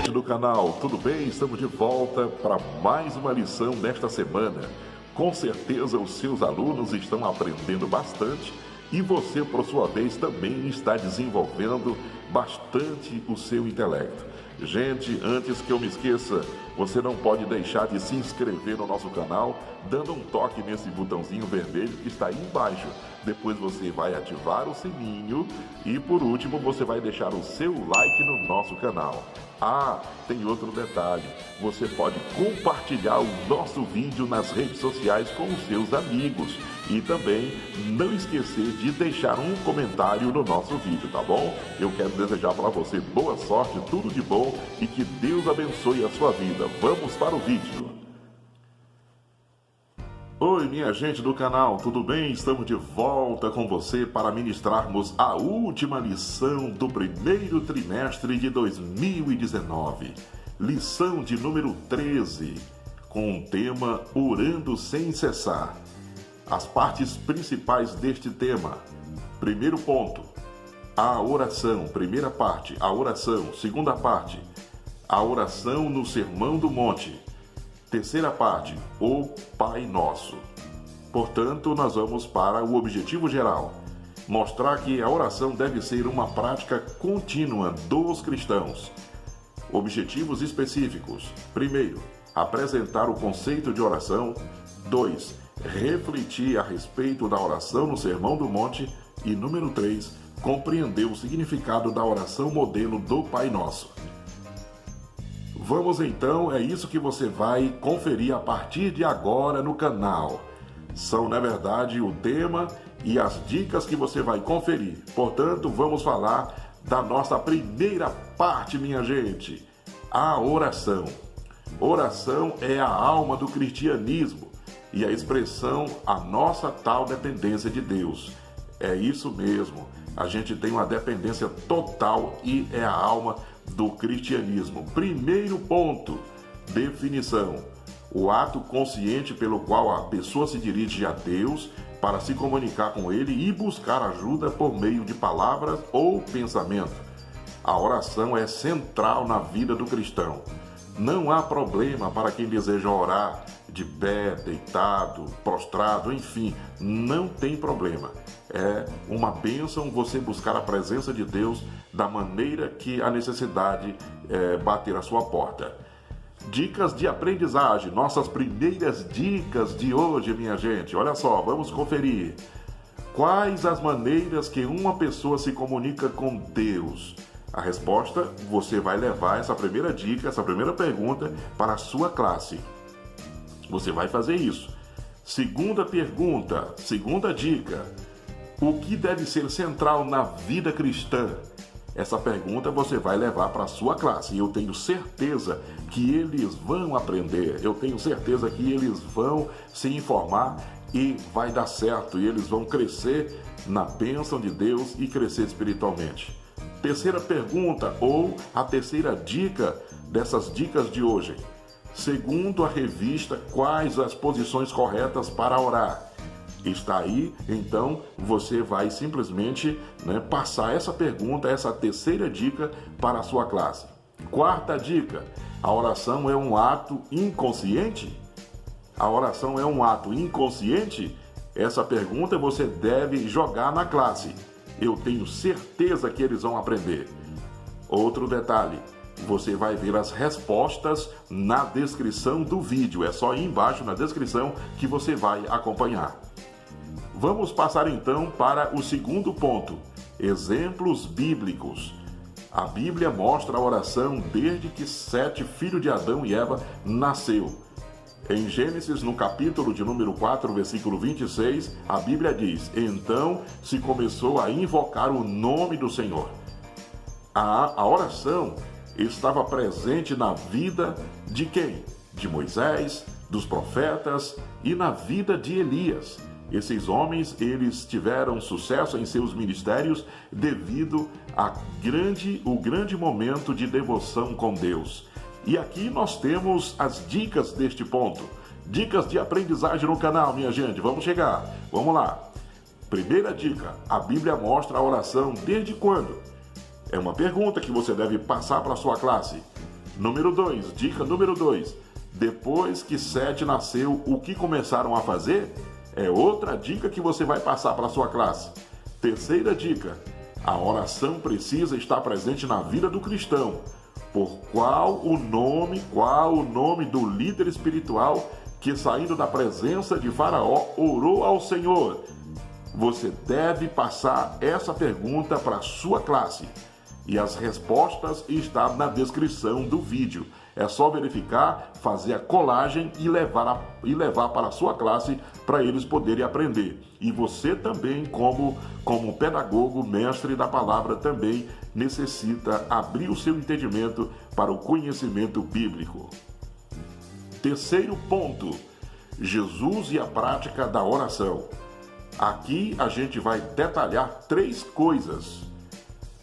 gente do canal, tudo bem? Estamos de volta para mais uma lição desta semana. Com certeza os seus alunos estão aprendendo bastante e você, por sua vez, também está desenvolvendo bastante o seu intelecto. Gente, antes que eu me esqueça, você não pode deixar de se inscrever no nosso canal, dando um toque nesse botãozinho vermelho que está aí embaixo. Depois você vai ativar o sininho e, por último, você vai deixar o seu like no nosso canal. Ah, tem outro detalhe, você pode compartilhar o nosso vídeo nas redes sociais com os seus amigos e também não esquecer de deixar um comentário no nosso vídeo, tá bom? Eu quero desejar para você boa sorte, tudo de bom e que Deus abençoe a sua vida. Vamos para o vídeo. Oi, minha gente do canal, tudo bem? Estamos de volta com você para ministrarmos a última lição do primeiro trimestre de 2019. Lição de número 13, com o tema Orando Sem Cessar. As partes principais deste tema. Primeiro ponto, a oração. Primeira parte, a oração. Segunda parte, a oração no Sermão do Monte. Terceira parte, o Pai Nosso. Portanto, nós vamos para o objetivo geral. Mostrar que a oração deve ser uma prática contínua dos cristãos. Objetivos específicos. Primeiro, apresentar o conceito de oração. 2, refletir a respeito da oração no Sermão do Monte. E número 3, compreender o significado da oração modelo do Pai Nosso. Vamos então, é isso que você vai conferir a partir de agora no canal. São, na verdade, o tema e as dicas que você vai conferir. Portanto, vamos falar da nossa primeira parte, minha gente. A oração. Oração é a alma do cristianismo e a expressão a nossa tal dependência de Deus. É isso mesmo. A gente tem uma dependência total e é a alma do cristianismo. Primeiro ponto, definição. O ato consciente pelo qual a pessoa se dirige a Deus para se comunicar com Ele e buscar ajuda por meio de palavras ou pensamento. A oração é central na vida do cristão. Não há problema para quem deseja orar de pé, deitado, prostrado, enfim, não tem problema. É uma bênção você buscar a presença de Deus da maneira que a necessidade bater à sua porta. Dicas de aprendizagem, nossas primeiras dicas de hoje, minha gente. Olha só, vamos conferir. Quais as maneiras que uma pessoa se comunica com Deus? A resposta, você vai levar essa primeira dica, essa primeira pergunta para a sua classe. Você vai fazer isso. Segunda pergunta, segunda dica. O que deve ser central na vida cristã? Essa pergunta você vai levar para a sua classe. E eu tenho certeza que eles vão aprender. Eu tenho certeza que eles vão se informar e vai dar certo. E eles vão crescer na bênção de Deus e crescer espiritualmente. Terceira pergunta ou a terceira dica dessas dicas de hoje. Segundo a revista, quais as posições corretas para orar? Está aí, então você vai simplesmente passar essa pergunta, essa terceira dica para a sua classe. Quarta dica, a oração é um ato inconsciente? A oração é um ato inconsciente? Essa pergunta você deve jogar na classe. Eu tenho certeza que eles vão aprender. Outro detalhe, você vai ver as respostas na descrição do vídeo. É só ir embaixo na descrição que você vai acompanhar. Vamos passar então para o segundo ponto, exemplos bíblicos. A Bíblia mostra a oração desde que Sete, filho de Adão e Eva, nasceu. Em Gênesis, no capítulo de número 4, versículo 26, a Bíblia diz: então se começou a invocar o nome do Senhor. A oração estava presente na vida de quem? De Moisés, dos profetas e na vida de Elias. Esses homens, eles tiveram sucesso em seus ministérios devido ao grande momento de devoção com Deus. E aqui nós temos as dicas deste ponto. Dicas de aprendizagem no canal, minha gente. Vamos chegar. Vamos lá. Primeira dica. A Bíblia mostra a oração desde quando? É uma pergunta que você deve passar para a sua classe. Dica número 2. Depois que Sete nasceu, o que começaram a fazer? É outra dica que você vai passar para a sua classe. Terceira dica. A oração precisa estar presente na vida do cristão. Qual o nome do líder espiritual que, saindo da presença de Faraó, orou ao Senhor? Você deve passar essa pergunta para a sua classe. E as respostas estão na descrição do vídeo. É só verificar, fazer a colagem e levar para a sua classe para eles poderem aprender. E você também, como pedagogo, mestre da palavra, também necessita abrir o seu entendimento para o conhecimento bíblico. Terceiro ponto, Jesus e a prática da oração. Aqui a gente vai detalhar 3 coisas.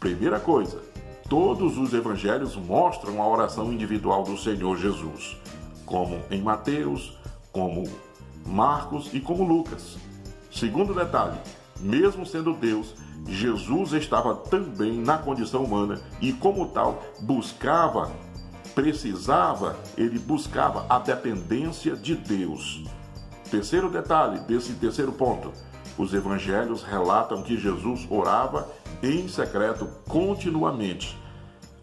Primeira coisa, todos os evangelhos mostram a oração individual do Senhor Jesus, como em Mateus, como Marcos e como Lucas. Segundo detalhe, mesmo sendo Deus, Jesus estava também na condição humana e, como tal, ele buscava a dependência de Deus. Terceiro detalhe desse terceiro ponto, os evangelhos relatam que Jesus orava em secreto continuamente.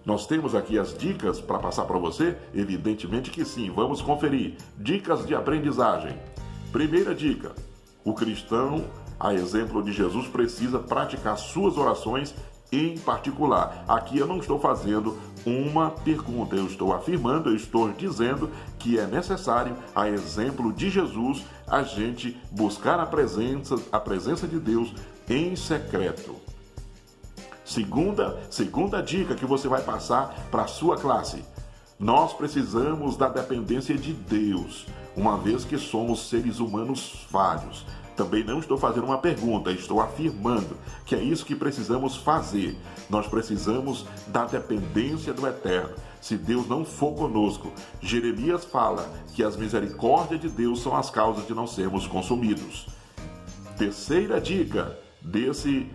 Nós temos aqui as dicas para passar para você? Evidentemente que sim, vamos conferir. Dicas de aprendizagem. Primeira dica, o cristão, a exemplo de Jesus, precisa praticar suas orações em particular. Aqui eu não estou fazendo uma pergunta, eu estou afirmando, eu estou dizendo que é necessário, a exemplo de Jesus, a gente buscar a presença de Deus em secreto. Segunda dica que você vai passar para a sua classe. Nós precisamos da dependência de Deus, uma vez que somos seres humanos falhos. Também não estou fazendo uma pergunta, estou afirmando que é isso que precisamos fazer. Nós precisamos da dependência do Eterno. Se Deus não for conosco, Jeremias fala que as misericórdias de Deus são as causas de não sermos consumidos. Terceira dica desse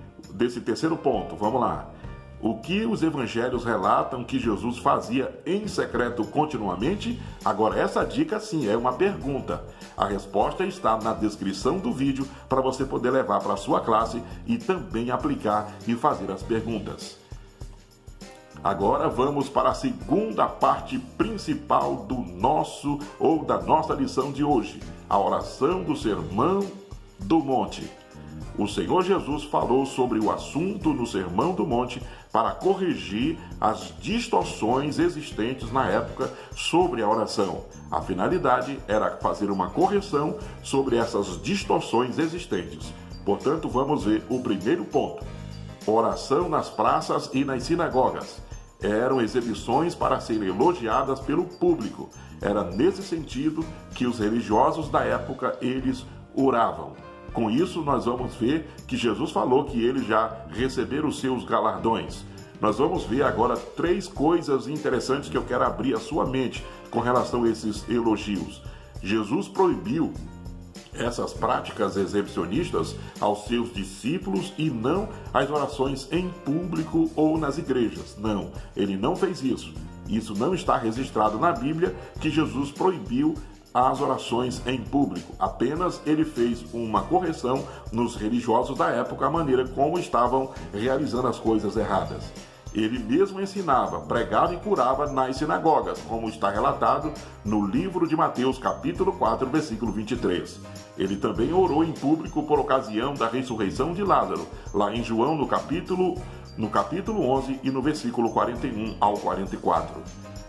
terceiro ponto, vamos lá. O que os evangelhos relatam que Jesus fazia em secreto continuamente? Agora, essa dica sim é uma pergunta. A resposta está na descrição do vídeo para você poder levar para a sua classe e também aplicar e fazer as perguntas. Agora vamos para a segunda parte principal da nossa lição de hoje, a oração do Sermão do Monte. O Senhor Jesus falou sobre o assunto no Sermão do Monte para corrigir as distorções existentes na época sobre a oração. A finalidade era fazer uma correção sobre essas distorções existentes. Portanto, vamos ver o primeiro ponto. Oração nas praças e nas sinagogas. Eram exibições para serem elogiadas pelo público. Era nesse sentido que os religiosos da época eles oravam. Com isso, nós vamos ver que Jesus falou que eles já receberam os seus galardões. Nós vamos ver agora 3 coisas interessantes que eu quero abrir a sua mente com relação a esses elogios. Jesus proibiu essas práticas exibicionistas aos seus discípulos e não as orações em público ou nas igrejas. Não, ele não fez isso. Isso não está registrado na Bíblia que Jesus proibiu as orações em público. Apenas ele fez uma correção nos religiosos da época, a maneira como estavam realizando as coisas erradas. Ele mesmo ensinava, pregava e curava nas sinagogas, como está relatado no livro de Mateus, capítulo 4, versículo 23. Ele também orou em público por ocasião da ressurreição de Lázaro, lá em João, no capítulo 11 e no versículo 41 ao 44.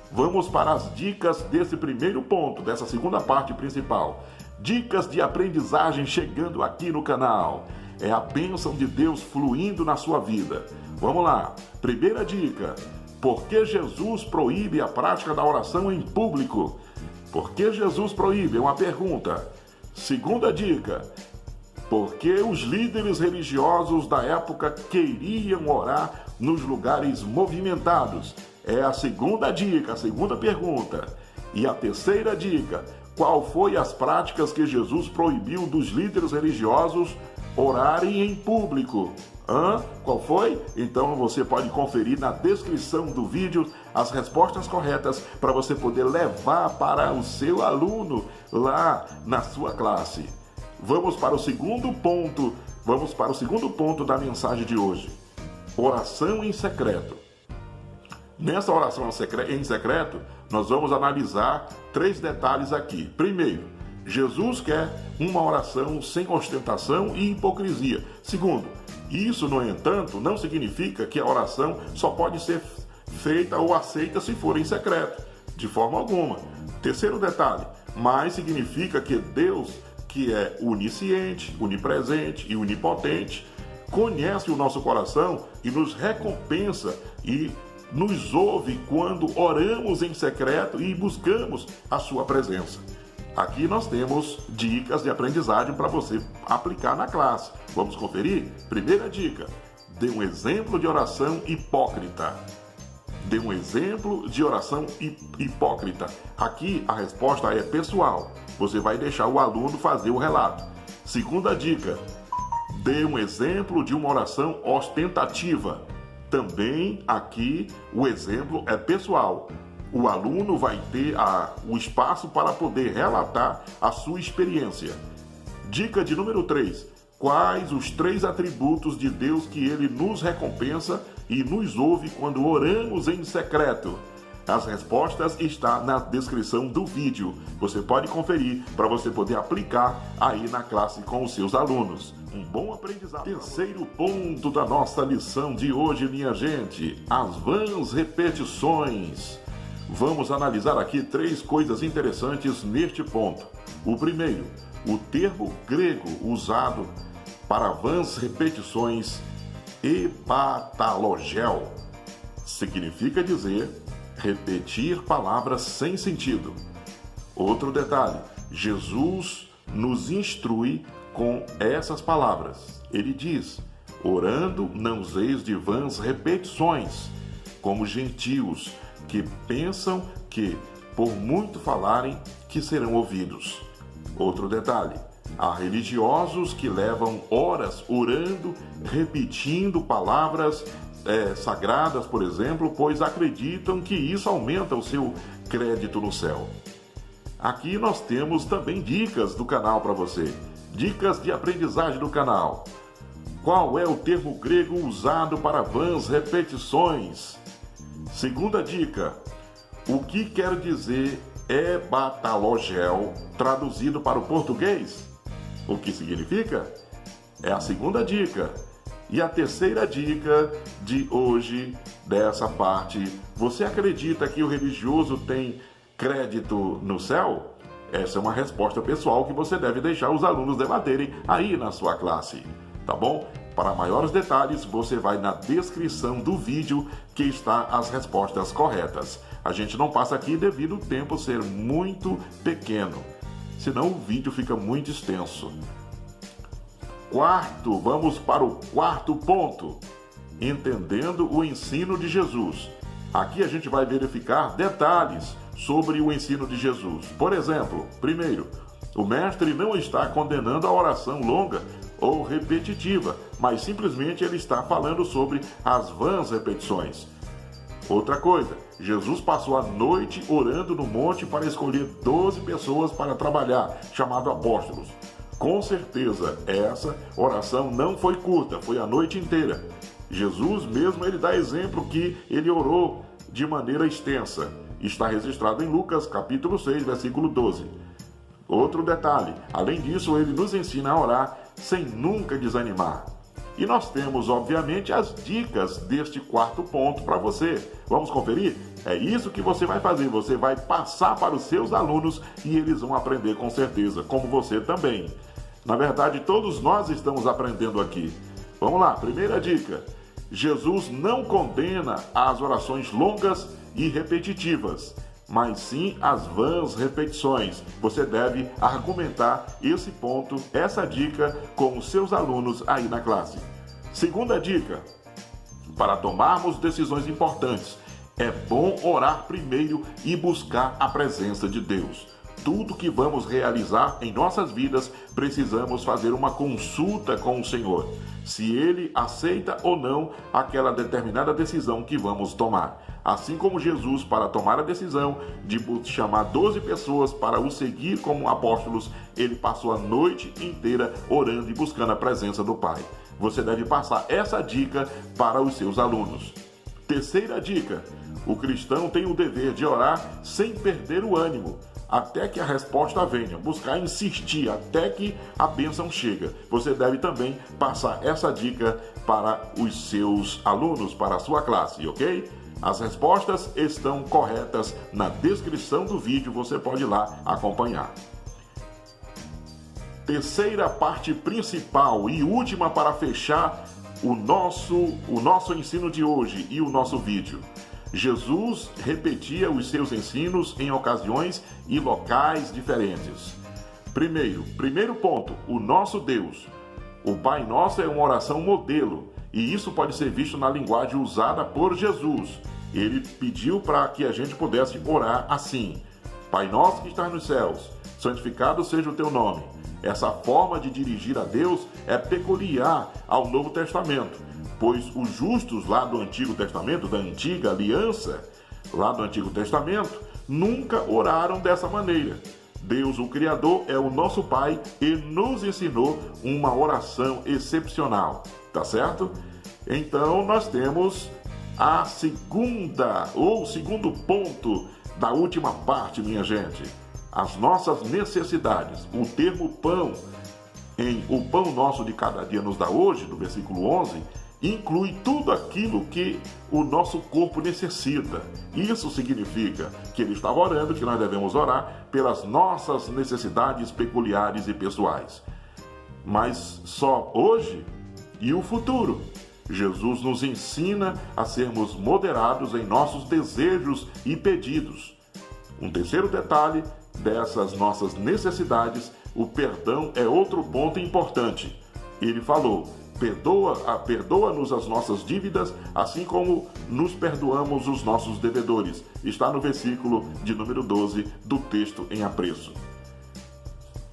Vamos para as dicas desse primeiro ponto, dessa segunda parte principal. Dicas de aprendizagem chegando aqui no canal. É a bênção de Deus fluindo na sua vida. Vamos lá. Primeira dica. Por que Jesus proíbe a prática da oração em público? Por que Jesus proíbe? É uma pergunta. Segunda dica. Por que os líderes religiosos da época queriam orar nos lugares movimentados? É a segunda dica, a segunda pergunta. E a terceira dica, qual foi as práticas que Jesus proibiu dos líderes religiosos Orarem em público. Qual foi? Então você pode conferir na descrição do vídeo as respostas corretas para você poder levar para o seu aluno lá na sua classe. Vamos para o segundo ponto da mensagem de hoje. Oração em secreto. Nessa oração em secreto, nós vamos analisar 3 detalhes aqui. Primeiro, Jesus quer uma oração sem ostentação e hipocrisia. Segundo, isso, no entanto, não significa que a oração só pode ser feita ou aceita se for em secreto, de forma alguma. Terceiro detalhe, mas significa que Deus, que é onisciente, onipresente e onipotente, conhece o nosso coração e nos recompensa e nos ouve quando oramos em secreto e buscamos a sua presença. Aqui nós temos dicas de aprendizagem para você aplicar na classe. Vamos conferir? Primeira dica: dê um exemplo de oração hipócrita. Dê um exemplo de oração hipócrita. Aqui a resposta é pessoal. Você vai deixar o aluno fazer o relato. Segunda dica: dê um exemplo de uma oração ostentativa. Também aqui o exemplo é pessoal. O aluno vai ter o espaço para poder relatar a sua experiência. Dica de número 3. Quais os 3 atributos de Deus que Ele nos recompensa e nos ouve quando oramos em secreto? As respostas estão na descrição do vídeo. Você pode conferir para você poder aplicar aí na classe com os seus alunos. Um bom aprendizado. Terceiro ponto da nossa lição de hoje, minha gente: as vãs repetições. Vamos analisar aqui 3 coisas interessantes neste ponto. O primeiro, o termo grego usado para vãs repetições, epatalogel, significa dizer repetir palavras sem sentido. Outro detalhe, Jesus nos instrui com essas palavras. Ele diz: orando não useis de vãs repetições, como gentios, que pensam que, por muito falarem, que serão ouvidos. Outro detalhe, há religiosos que levam horas orando, repetindo palavras sagradas, por exemplo, pois acreditam que isso aumenta o seu crédito no céu. Aqui nós temos também dicas do canal para você, dicas de aprendizagem do canal. Qual é o termo grego usado para vãs repetições? Segunda dica, o que quer dizer epatalogel traduzido para o português? O que significa? É a segunda dica. E a terceira dica de hoje, dessa parte: você acredita que o religioso tem crédito no céu? Essa é uma resposta pessoal que você deve deixar os alunos debaterem aí na sua classe, tá bom? Para maiores detalhes, você vai na descrição do vídeo que está as respostas corretas. A gente não passa aqui devido ao tempo ser muito pequeno, senão o vídeo fica muito extenso. Vamos para o quarto ponto, entendendo o ensino de Jesus. Aqui a gente vai verificar detalhes sobre o ensino de Jesus. Por exemplo, primeiro, o mestre não está condenando a oração longa ou repetitiva, mas simplesmente ele está falando sobre as vãs repetições. Outra coisa, Jesus passou a noite orando no monte para escolher 12 pessoas para trabalhar, chamado apóstolos. Com certeza, essa oração não foi curta, foi a noite inteira. Jesus mesmo, ele dá exemplo que ele orou de maneira extensa. Está registrado em Lucas, capítulo 6, versículo 12. Outro detalhe, além disso, ele nos ensina a orar sem nunca desanimar. E nós temos, obviamente, as dicas deste quarto ponto para você. Vamos conferir? É isso que você vai fazer. Você vai passar para os seus alunos e eles vão aprender com certeza, como você também. Na verdade, todos nós estamos aprendendo aqui. Vamos lá, primeira dica. Jesus não condena as orações longas e repetitivas, mas sim as vãs repetições. Você deve argumentar esse ponto, essa dica, com os seus alunos aí na classe. Segunda dica: para tomarmos decisões importantes, é bom orar primeiro e buscar a presença de Deus. Tudo que vamos realizar em nossas vidas, precisamos fazer uma consulta com o Senhor, se Ele aceita ou não aquela determinada decisão que vamos tomar. Assim como Jesus, para tomar a decisão de chamar 12 pessoas para o seguir como apóstolos, ele passou a noite inteira orando e buscando a presença do Pai. Você deve passar essa dica para os seus alunos. Terceira dica: o cristão tem o dever de orar sem perder o ânimo, até que a resposta venha, buscar insistir até que a bênção chega. Você deve também passar essa dica para os seus alunos, para a sua classe, ok? As respostas estão corretas na descrição do vídeo, você pode ir lá acompanhar. Terceira parte principal e última para fechar o nosso ensino de hoje e o nosso vídeo. Jesus repetia os seus ensinos em ocasiões e locais diferentes. Primeiro ponto, o nosso Deus. O Pai Nosso é uma oração modelo, e isso pode ser visto na linguagem usada por Jesus. Ele pediu para que a gente pudesse orar assim: Pai Nosso que estás nos céus, santificado seja o teu nome. Essa forma de dirigir a Deus é peculiar ao Novo Testamento, pois os justos lá do Antigo Testamento, da Antiga Aliança, lá do Antigo Testamento, nunca oraram dessa maneira. Deus, o Criador, é o nosso Pai e nos ensinou uma oração excepcional, tá certo? Então nós temos a segundo ponto da última parte, minha gente. As nossas necessidades. O termo pão, em o pão nosso de cada dia nos dá hoje, do versículo 11, inclui tudo aquilo que o nosso corpo necessita. Isso significa que ele estava orando, que nós devemos orar pelas nossas necessidades peculiares e pessoais. Mas só hoje e o futuro. Jesus nos ensina a sermos moderados em nossos desejos e pedidos. Um terceiro detalhe dessas nossas necessidades, o perdão é outro ponto importante. Ele falou: perdoa-nos as nossas dívidas, assim como nos perdoamos os nossos devedores. Está no versículo de número 12 do texto em apreço.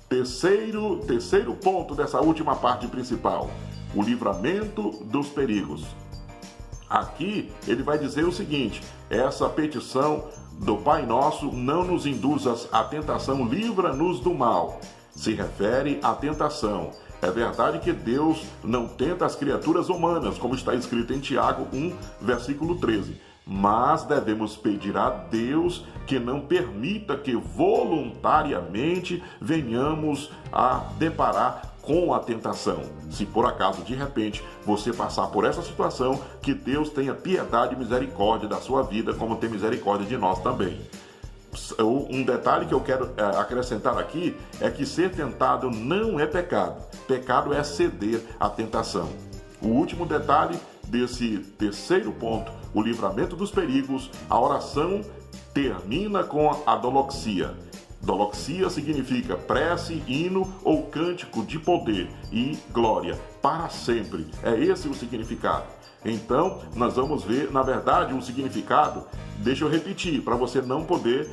Terceiro ponto dessa última parte principal: o livramento dos perigos. Aqui ele vai dizer o seguinte: essa petição do Pai Nosso, não nos induzas à tentação, livra-nos do mal, se refere à tentação. É verdade que Deus não tenta as criaturas humanas, como está escrito em Tiago 1, versículo 13. Mas devemos pedir a Deus que não permita que voluntariamente venhamos a deparar com a tentação. Se por acaso, de repente, você passar por essa situação, que Deus tenha piedade e misericórdia da sua vida, como tem misericórdia de nós também. Um detalhe que eu quero acrescentar aqui é que ser tentado não é pecado. Pecado é ceder à tentação. O último detalhe desse terceiro ponto, o livramento dos perigos, a oração termina com a doloxia. Doloxia significa prece, hino ou cântico de poder e glória para sempre. É esse o significado. Então, nós vamos ver, na verdade, um significado. Deixa eu repetir, para você não poder,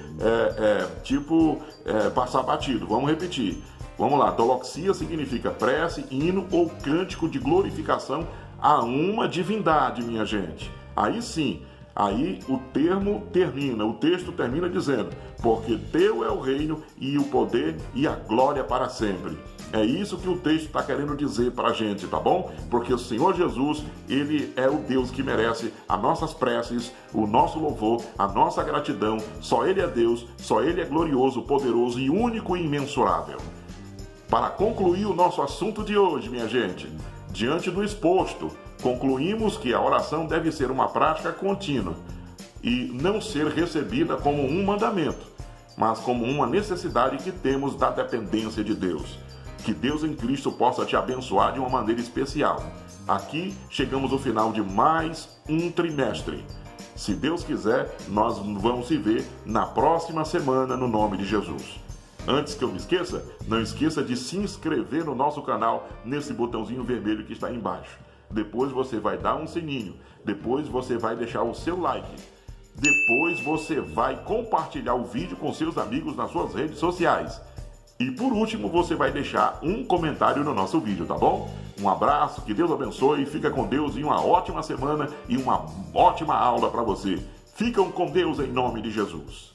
passar batido. Vamos repetir. Vamos lá. Doloxia significa prece, hino ou cântico de glorificação a uma divindade, minha gente. Aí sim. Aí o texto termina dizendo: porque teu é o reino e o poder e a glória para sempre. É isso que o texto está querendo dizer para a gente, tá bom? Porque o Senhor Jesus, Ele é o Deus que merece as nossas preces, o nosso louvor, a nossa gratidão. Só Ele é Deus, só Ele é glorioso, poderoso e único e imensurável. Para concluir o nosso assunto de hoje, minha gente, diante do exposto, concluímos que a oração deve ser uma prática contínua e não ser recebida como um mandamento, mas como uma necessidade que temos da dependência de Deus. Que Deus em Cristo possa te abençoar de uma maneira especial. Aqui chegamos ao final de mais um trimestre. Se Deus quiser, nós vamos se ver na próxima semana, no nome de Jesus. Antes que eu me esqueça, não esqueça de se inscrever no nosso canal nesse botãozinho vermelho que está aí embaixo. Depois você vai dar um sininho, depois você vai deixar o seu like. Depois você vai compartilhar o vídeo com seus amigos nas suas redes sociais. E por último, você vai deixar um comentário no nosso vídeo, tá bom? Um abraço, que Deus abençoe, fica com Deus e uma ótima semana e uma ótima aula para você. Ficam com Deus em nome de Jesus.